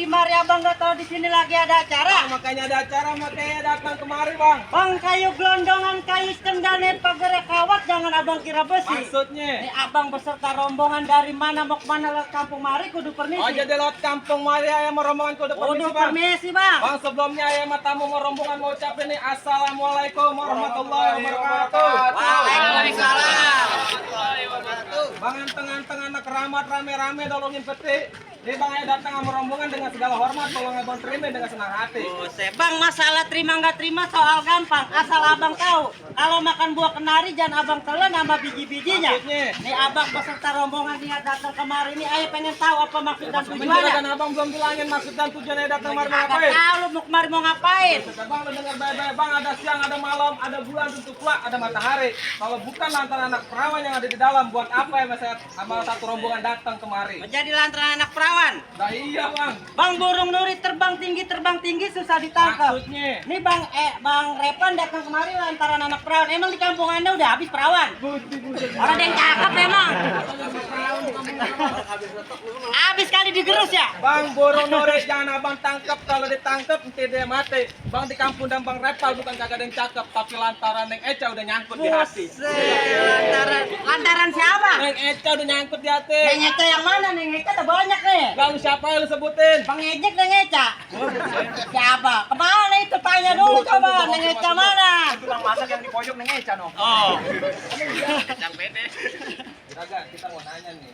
di mari abang nggak tahu di sini lagi ada acara? Makanya ada acara, makanya datang kemari bang. Bang, kayu gelondongan, kayu cendane, pagar kawat, jangan abang kira besi. Maksudnya? Ini abang beserta rombongan dari mana mau kemana lewat kampung mari, kudu permisi. Oh jadi lewat kampung mari ayam rombongan kudu permisi Kudu bang. permisi bang. Bang sebelumnya ayam tamu mau rombongan mau ucapin nih assalamualaikum warahmatullahi wabarakatuh. Waalaikumsalam. Bang anteng-anteng anak keramat rame-rame dolongin peti. Ini bang ayah datang sama rombongan dengan segala hormat, tolong abang terima dengan senang hati. Buset, bang, masalah terima nggak terima soal gampang. Asal abang tahu, kalau makan buah kenari jangan abang telan sama biji-bijinya. Maksudnya? Nih abang beserta rombongan dia datang kemari ini, ayah pengen tahu apa maksud dan Kan tujuannya. abang belum bilangin maksud dan tujuannya datang kemari mau Agak ngapain. tahu lu mau kemari mau ngapain. Bang lu dengar baik-baik bang, ada siang, ada malam, ada bulan, tentu pula ada matahari. Kalau bukan lantaran anak perawan yang ada di dalam, buat apa ya mas sama satu rombongan datang kemari? Menjadi lantaran anak perawan. Nah iya bang. Bang burung nuri terbang tinggi susah ditangkap. Maksudnya? Nih bang Repan datang kemari lantaran anak perawan. Emang di kampung anda udah habis perawan? Orang ada yang cakep emang. Habis kali digerus ya? Bang burung nuri jangan abang tangkap, kalau ditangkap nanti dia mati. Bang di kampung dan bang Repal bukan kagak ada yang cakep, tapi lantaran Neng Eca udah nyangkut di hati. Lantaran siapa? Neng Eca udah nyangkut di hati. Neng Eca yang mana? Neng Eca ada banyak nih. Lalu siapa yang lu sebutin? Bang Ejek Neng Eca. Siapa? Kemana itu? Tanya dulu coba. Neng Eca mana? Tukang masak yang di pojok Neng Eca no. Oh. Yang pede. Kita mau nanya nih.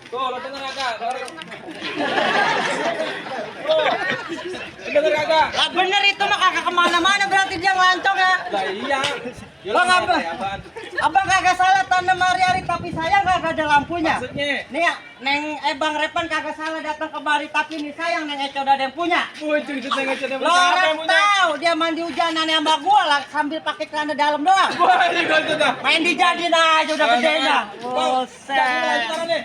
Tuh, lo denger agak? Tuh, denger agak? Lah bener itu mah kagak kemana-mana berarti dia ngelancong ya. Lah iya. Bang abang kagak salah tanam hari-hari tapi sayang kagak ada lampunya. Maksudnya? Nih ya, Bang Repan kagak salah datang kemari tapi nih sayang Neng Eca udah ada yang punya. Wujud itu Neng Eca Lo orang tahu dia mandi hujanan sama gua lah sambil pakai celana dalam doang. Wah, ini gua sudah. Main dijadiin aja udah gede dah. Buset.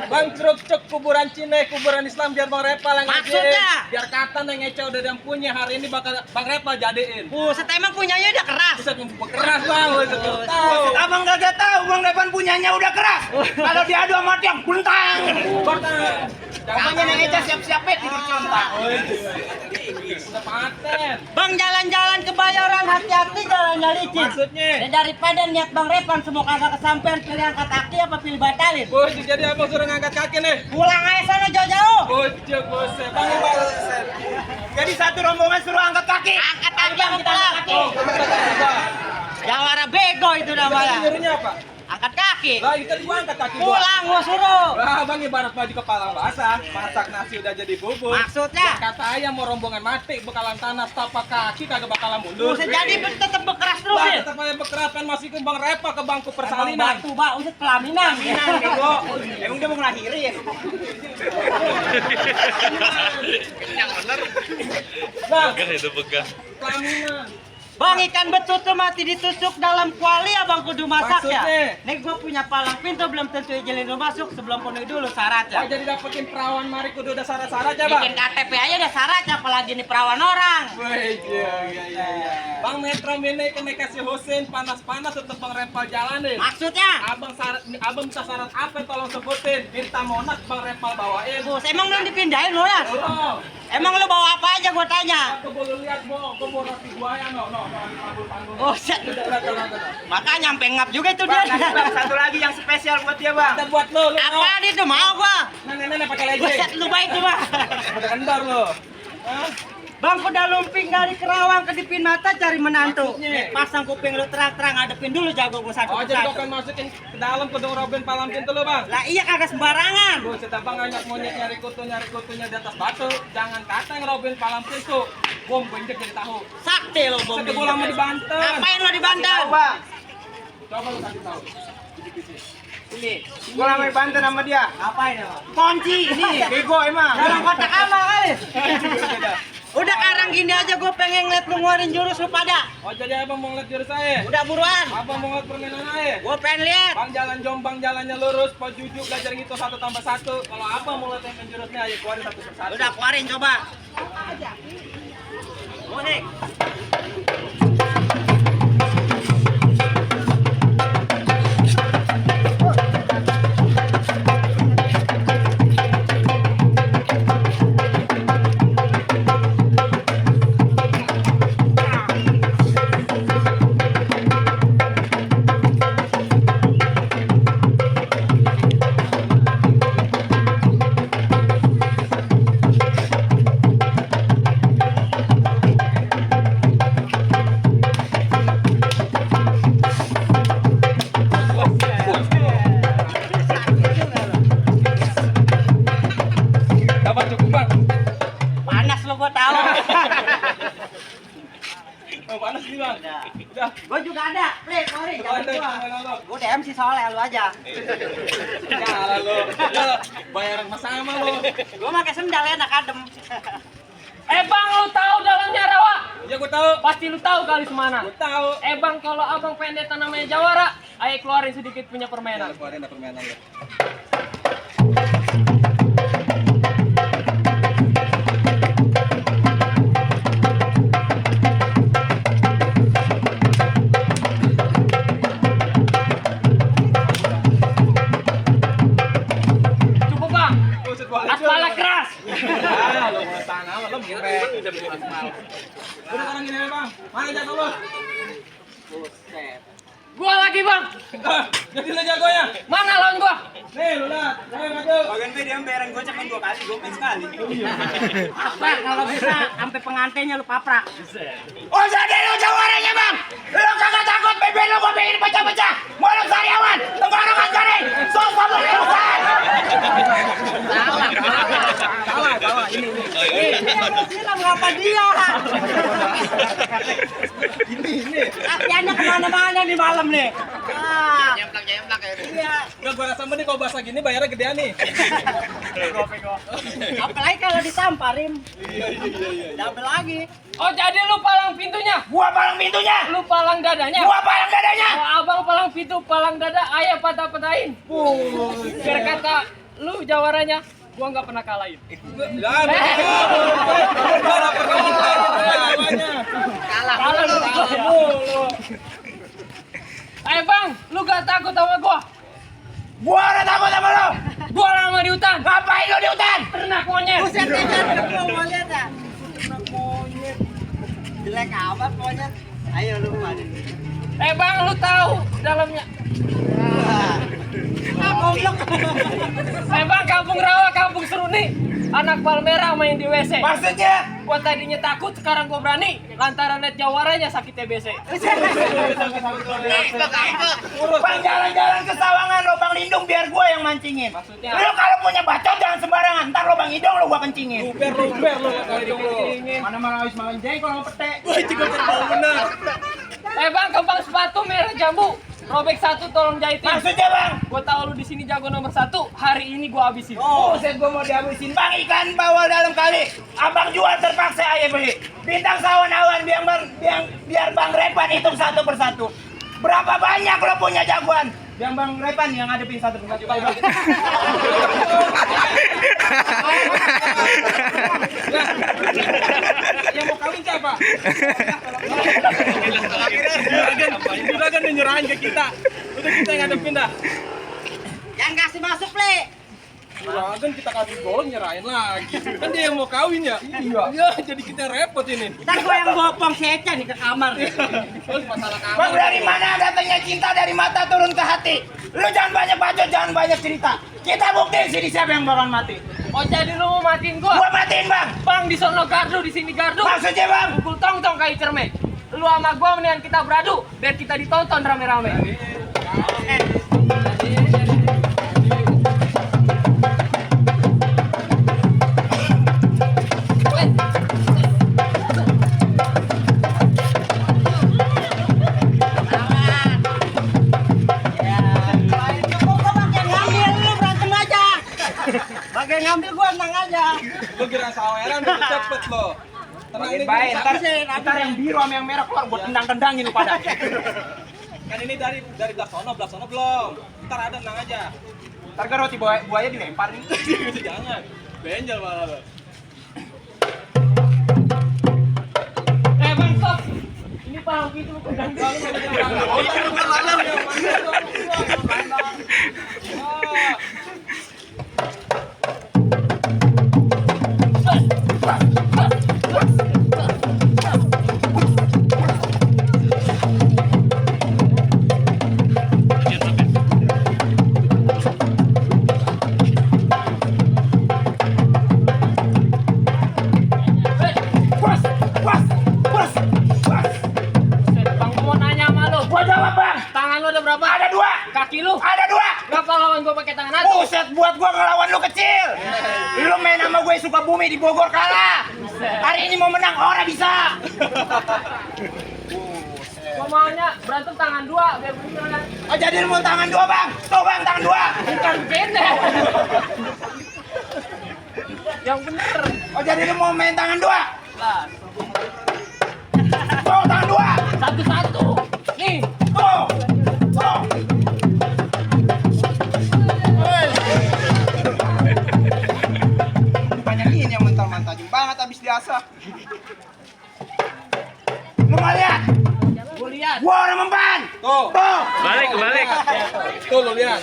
Bang Truk kuburan Cina, kuburan Islam biar Bang Repal yang Maksudnya? Biar kata Neng Eca udah ada yang punya, hari ini bakal Bang Repal jadiin. Buset emang punyanya udah keras. Buset keras bang, tahu. Abang kagak tahu Bang Repan punyanya udah keras. Kalau diadu sama tiang bentang. Namanya Neng Eca siap-siap tidur contak. Udah paten. Bang jalan-jalan ke Bayoran hati-hati jalannya licin. Maksudnya? Dan daripada niat Bang Repan semua kagak kesampean pilih angkat kaki apa pilih batalin. Wujud jadi abang suruh ngangkat kaki nih. Pulang aja sana jauh-jauh. Wujud buset, bang Iqbal. Jadi satu rombongan suruh angkat kaki. Angkat kaki yang pulang. Oh, Jawara bego itu namanya. nyuruhnya apa? Angkat kaki. Lah itu gua angkat kaki gua. Pulang gua suruh. Lah bang ibarat baju kepala basah, masak nasi udah jadi bubur. Maksudnya? Ya, kata ayam mau rombongan mati, bekalan tanah tapak kaki kagak bakalan mundur. Buset jadi tetep bekeras terus Bang, ya. tetap aja berkeras kan masih ke Bang Repa ke bangku Emang persalinan. batu Pak, uset pelaminan. Bego. Emang dia mau ngelahirin ya? Bang, Kan itu bekas. pelaminan. Bang ikan betutu mati ditusuk dalam kuali abang kudu masak ya. Maksudnya? Nih gua punya palang pintu belum tentu izin lu masuk sebelum penuhi dulu Wah, syaratnya. jadi dapetin perawan mari kudu udah syarat-syarat ya bang. Bikin KTP aja udah syaratnya apalagi nih perawan orang. Wih, iya. Bang Metro Mini kena kasih Husin panas-panas tetep Bang Repal jalanin. Maksudnya? Abang minta syarat apa tolong sebutin. Minta monak Bang Repal bawain. Bos, emang belum dipindahin lo ya? Oh, Emang lu bawa apa aja gua tanya? aku boleh lihat Bang, aku mau roti buaya no, panggul. Oh, set. Makanya sampai ngap juga itu dia. Bang, satu lagi yang spesial buat dia Bang. Ada buat lo. Apa itu mau gua? Nenek pakai lagi. Buset lu baik tuh, Bang. Udah kendor lo. Bang udah lumping dari Kerawang ke Dipin Mata cari menantu. Maksudnya? Nih, pasang kuping lu terang-terang adepin dulu jago gua satu Oh, jadi persatu. kau kan masukin ke dalam ke Robin palam pintu lo bang. Lah iya kagak sembarangan. Bu, setapa ngajak monyet nyari kutunya di atas batu. Jangan kata yang Robin palam pintu. Bom benjek jadi tahu. Sakti lo bom. Satu bola mau di Banten. Ngapain lo di Banten? Bang, Coba lu kasih tahu. ini. Gua lama di Banten sama dia. Ngapain ya? Kunci ini, bego emang. Dalam kotak ama kali. Udah karang gini aja gue pengen ngeliat lu ngeluarin jurus lu pada. Oh, jadi abang mau ngeliat jurus saya? Udah buruan. Abang mau ngeliat permainan saya? Gue pengen lihat. Bang jalan jombang jalannya lurus, Pak Juju belajar gitu 1 tambah 1. Kalau abang mau ngeliat yang jurusnya ayo keluarin satu persatu. Udah keluarin coba. Gue nih. Oh, panas nih bang. Udah. Gue juga ada. Play, sorry. Oh, Jangan ada, gua. jangan lo. Gue DM sih soalnya lu aja. Jangan lo. Bayaran sama lo. Gue pakai sendal enak adem. Bang, lu tahu dalamnya rawa? Ya gue tahu. Pasti lu tahu kali semana. Gue tahu. Bang, kalau abang pendetan namanya Jawara, ayo keluarin sedikit punya permainan. Keluarin dah permainan lo. Cukup bang, Buset, balik. aspalnya keras. Lo mau tanah lo mirip. Udah bikin aspal. Udah sekarang gini ya bang. Mana jatuh lo? Gua lagi bang, Jadi lo jagonya. mana lawan gua? Nih lo lihat. Saya maju. Bagian dia bayaran gocek kan 2 kali, gue main sekali. Apa kalau bisa sampai pengantinnya lu paprak. Oh jadi lu jawarannya bang? Lu kagak takut bebek lu gue pengen pecah-pecah? Mulut sariawan, tengkorongan garing, sosa berlebihan. Salah ini. Silam ngapa dia? Ini. Latihannya kemana-mana di malam nih. Nyemplak ya. Iya. Udah gue rasa nih kalau bahasa gini bayarnya gedean nih. Apalagi kalau ditamparin. Double lagi. Oh jadi lu palang pintunya, Gua palang pintunya, lu palang dadanya. gua palang dadanya. Oh, abang palang pintu, palang dada, ayah patah-patahin. Biar kata lu jawaranya, gua nggak pernah kalahin. Jangan. Gua lapar kamu namanya. Kalah lu. Bang, lu gak takut sama gua? Gua udah takut sama lu. Gua lama di hutan, Ngapain lu di hutan? ternak monyet. Buset deh, mau lihat ya. Jelek amat pokoknya. Ayo lu kemana? Bang, lu tahu dalamnya. Goblok. Bang, kampung rawa, kampung seruni. Anak palmera main di WC. Maksudnya? Gua tadinya takut, sekarang gua berani. Lantaran liat jawaranya sakit TBC. Bang jalan-jalan ke sawangan lubang lindung biar gua yang mancingin. Maksudnya? Lu kalau punya bacot jangan sembarangan, ntar lubang hidung lu gua kencingin. Luber lo kali dulu. Mana malah habis makan jengkol sama pete. Wah, itu gue terbang benar. Bang, kembang sepatu merah jambu. Robek satu tolong jahitin. Maksudnya bang? Gua tahu lu di sini jago nomor 1. Hari ini gua habisin. Oh, set gua mau dihabisin. Bang ikan bawal dalam kali. Abang jual terpaksa ayah beli. Bintang sawan awan biar Bang Repan hitung satu persatu. Berapa banyak lo punya jagoan? Yang Bang Repan yang ngadepin satu persatu. Yang mau kawin siapa? Juragan udah nyerahin ke kita. Udah kita yang ngadepin dah. Yang kasih masuk, Le. Juragan kita kasih gol nyerahin lagi. Kan dia yang mau kawin ya? Iya, jadi kita repot ini. Ntar gua yang bopong si Eca nih ke kamar. Terus masalah kamar. Bang dari mana datangnya cinta dari mata turun ke hati? Lu jangan banyak bacot, jangan banyak cerita. Kita buktiin sini siapa yang bakal mati. Oh, jadi lu mau matiin gua? Gua matiin bang. Bang, di sono gardu, di sini gardu. Maksudnya bang? Pukul tong-tong kayak cerme. Lu sama gua mendingan kita beradu biar kita ditonton rame-rame. Bagian ngambil gua tenang aja. Lu kira saweran udah cepet lo. Tenang ini Baik, gua- ntar yang biru sama yang merah keluar buat tendang-tendangin lu pada. Kan ini dari belah sono belum. Ntar ada tenang aja. Ntar kan roti buaya dilempar nih. Jangan. Benjel malah lo. Bang, stop. Ini palang gitu pegang banget. Bang, gua mau nanya sama lu. Gua jawab bang. Tangan lu ada berapa? Ada 2. Kaki lu? Ada 2. Berapa lawan gua pakai tangan satu? Buset buat gua ngelawan lu kecil. Lu main sama gue suka bumi di Bogor kalah. Hari ini mau menang orang bisa. Gua maunya berantem tangan dua biar beneran. Oh, jadi lu mau tangan dua bang? Tuh bang tangan dua. Bukan beda. Yang bener. Oh jadi lu mau main tangan dua? Lah, Tuh tangan dua. satu-satu. Nih, Tuh. Tuh. Banyak ini yang mental-mental banget habis diasah. Lu mau lihat? gua lihat. Gua orang mempan. Tuh. Tuh. Balik. Tuh lo lihat.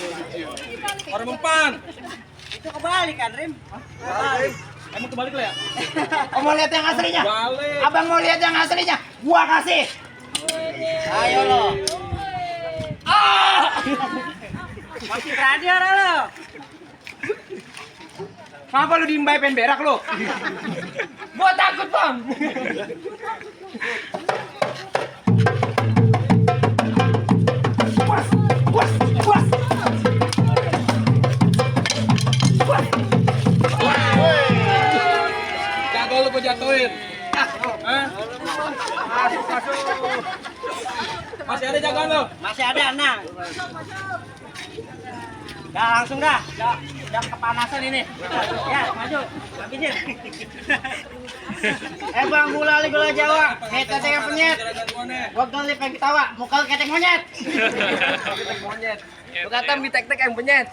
Orang mempan. Itu kebalik kan, Rim? Emang kebalik lo ya? Oh, mau lihat yang aslinya? Balik. Abang mau lihat yang aslinya? Gua kasih. Ayo lo. Ah! Masih berani orang lo. Kenapa lu diimbai pengen berak lu? Gua takut, Bang. Puas, puas, puas. Jago lu gua jatuhin. Hah? Masih ada jagoan lo? Masih ada, nah. Dah langsung dah. Udah kepanasan ini. Ya, maju. Habisin. Bang gula Jawa. Kita tengah penyet. Gua gali pengen ketawa. Muka lu ketek monyet. Lu kata tek-tek yang penyet.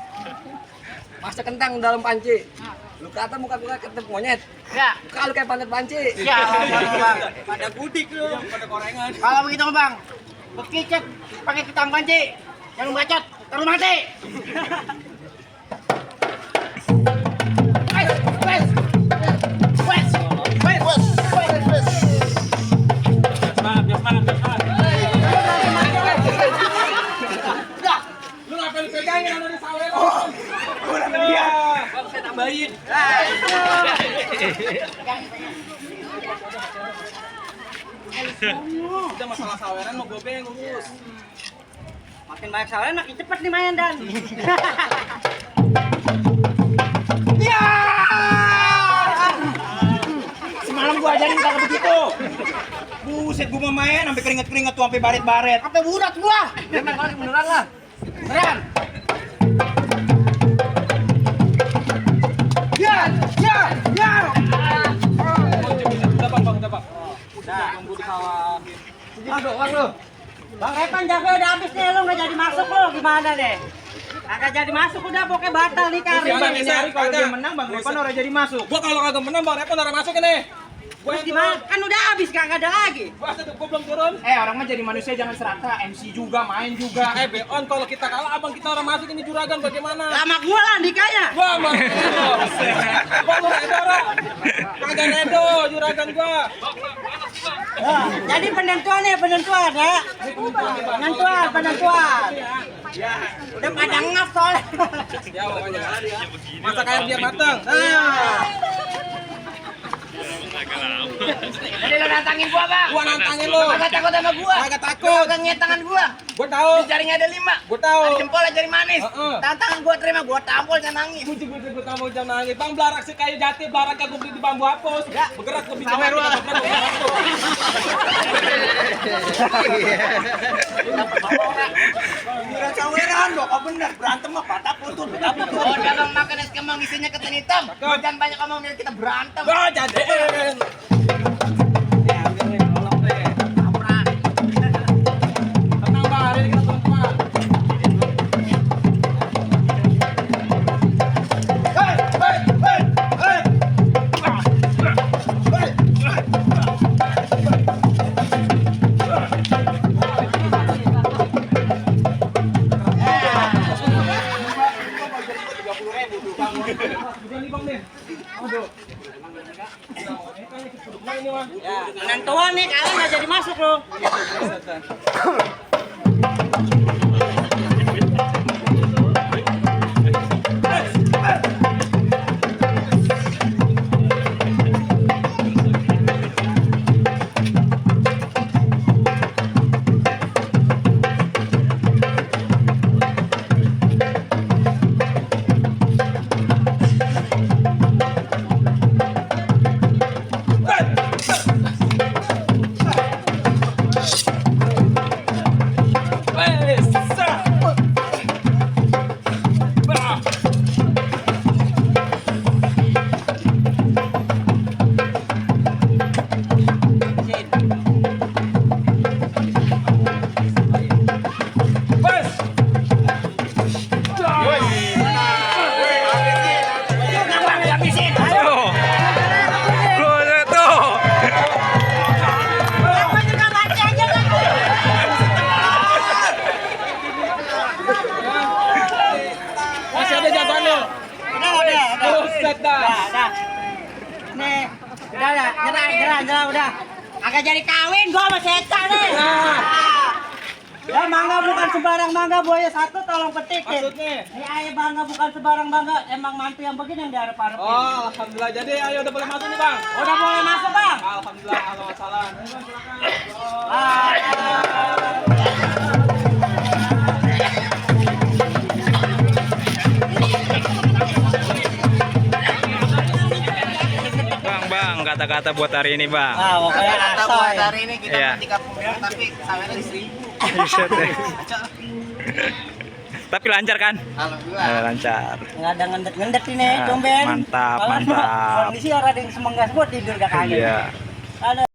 Masa kentang dalam panci. Lu kata muka-muka ketek monyet. Ya. Kalau kayak pantat panci. Ya, Bang. Pada gudik lu, pada korengan. Kalau begitu, Bang. Bekicet pakai ketang panci. Jangan bacot, terus mati. Lu ngapain pegangin dari sawer? Gua udah dia. Bang, saya tambahin. Udah masalah saweran mau gue urus. Makin banyak saweran makin cepat nih main dan. Ya! Semalam gua ajarin kagak begitu. Buset gua mau main sampai keringet-keringet tuh sampai baret-baret. Sampai bulat gua. Memang kali beneran lah. Beneran. Ya, ya, ya. Udah bang. Udah nunggu di sawah. Aduh, bang lu. Bang Repan jago udah habis nih, lu nggak jadi masuk lu gimana deh? Kagak jadi masuk udah pokoknya batal nih kali. Bang, Ini hari kalau dia menang Bang Repan orang jadi masuk. Gua kalau kagak menang bang Repon orang masuk ini. Gua Terus gimana? Kan udah habis kagak ada lagi. Gua belum turun. Orang mah jadi manusia jangan serakah, MC juga, main juga. Beon kalau kita kalah abang kita orang masuk ini juragan bagaimana? Lama gua lah nikahnya. Gua mah. Gua lu Redo. Kagak Redo juragan gua. Jadi penentuan ya. Penentuan. Udah pada ngap soalnya. Ya pokoknya. Masak air biar matang. Jadi lo nantangin gua, Bang. Gua nantangin lu. Kagak takut sama gua. Kagak takut. Kagak ngiat tangan gua. Gua tahu. Di jaringnya ada 5. Gua tahu. Ada jempol, ada jari manis. Heeh. Tantangan gua terima, gua tampol jangan nangis. Gue tahu jangan nangis. Bang belarak si kayu jati, belaraknya gue beli di bambu hapus. Bergerak lebih cepat. Sawer, Wak. Kira saweran, kok bener berantem mah patah putus. Oh, dagang makan es kembang isinya ketan hitam. Jangan banyak ngomong biar kita berantem. Gak jadi. Tenang bang, hari ini kita perempuan. Hei, hei, hei, hei. Udah nih bang nih. Aduh. Ini mah. Penentuan nih kalian nggak jadi masuk lu. udah. Agak jadi kawin gua sama si Eca nih. Ya mangga bukan sembarang mangga, buaya satu tolong petik. Maksudnya? Ini ayah bangga bukan sembarang bangga, emang mantu yang begini yang diharap-harapin. Oh, alhamdulillah. Jadi ayo udah boleh masuk nih, Bang. Udah boleh masuk bang. Alhamdulillah, kalau masalah. Ayo, Bang, silakan. Bang, kata-kata buat hari ini, Bang. Pokoknya Kata asal buat ya. hari ini kita Iya. 30 tapi sawahnya 1000. Buset deh. Tapi lancar kan? Alhamdulillah. Lancar. Nggak ada ngendet-ngendet ini, Ah, comben. mantap, Kalau mantap. kondisi orang yang semenggas buat tidur gak kaget. Iya. Ada